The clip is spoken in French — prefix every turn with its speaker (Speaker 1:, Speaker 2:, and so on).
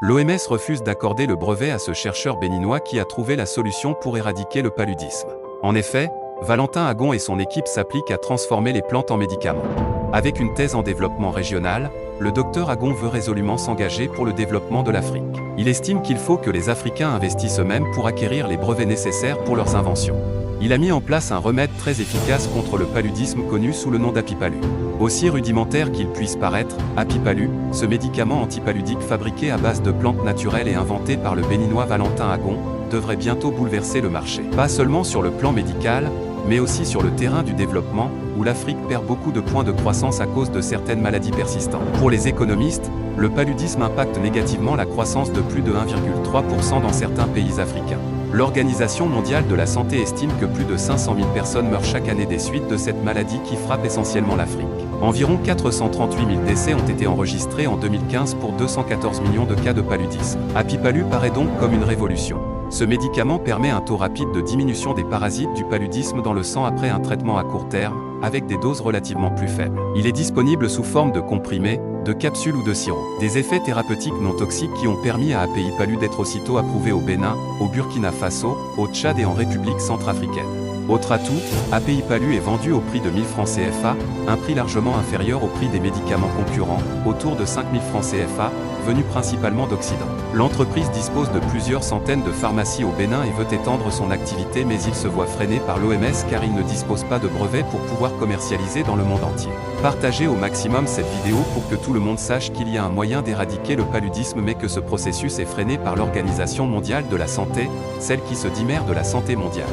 Speaker 1: L'OMS refuse d'accorder le brevet à ce chercheur béninois qui a trouvé la solution pour éradiquer le paludisme. En effet, Valentin Agon et son équipe s'appliquent à transformer les plantes en médicaments. Avec une thèse en développement régional, le docteur Agon veut résolument s'engager pour le développement de l'Afrique. Il estime qu'il faut que les Africains investissent eux-mêmes pour acquérir les brevets nécessaires pour leurs inventions. Il a mis en place un remède très efficace contre le paludisme connu sous le nom d'Apipalu. Aussi rudimentaire qu'il puisse paraître, Apipalu, ce médicament antipaludique fabriqué à base de plantes naturelles et inventé par le béninois Valentin Agon, devrait bientôt bouleverser le marché. Pas seulement sur le plan médical, mais aussi sur le terrain du développement, où l'Afrique perd beaucoup de points de croissance à cause de certaines maladies persistantes. Pour les économistes, le paludisme impacte négativement la croissance de plus de 1,3% dans certains pays africains. L'Organisation mondiale de la santé estime que plus de 500 000 personnes meurent chaque année des suites de cette maladie qui frappe essentiellement l'Afrique. Environ 438 000 décès ont été enregistrés en 2015 pour 214 millions de cas de paludisme. Apipalu paraît donc comme une révolution. Ce médicament permet un taux rapide de diminution des parasites du paludisme dans le sang après un traitement à court terme, avec des doses relativement plus faibles. Il est disponible sous forme de comprimés, de capsules ou de sirop. Des effets thérapeutiques non toxiques qui ont permis à Apipalu d'être aussitôt approuvé au Bénin, au Burkina Faso, au Tchad et en République centrafricaine. Autre atout, Apipalu est vendu au prix de 1000 francs CFA, un prix largement inférieur au prix des médicaments concurrents, autour de 5000 francs CFA, venus principalement d'Occident. L'entreprise dispose de plusieurs centaines de pharmacies au Bénin et veut étendre son activité, mais il se voit freiné par l'OMS car il ne dispose pas de brevet pour pouvoir commercialiser dans le monde entier. Partagez au maximum cette vidéo pour que tout le monde sache qu'il y a un moyen d'éradiquer le paludisme mais que ce processus est freiné par l'Organisation mondiale de la santé, celle qui se dit mère de la santé mondiale.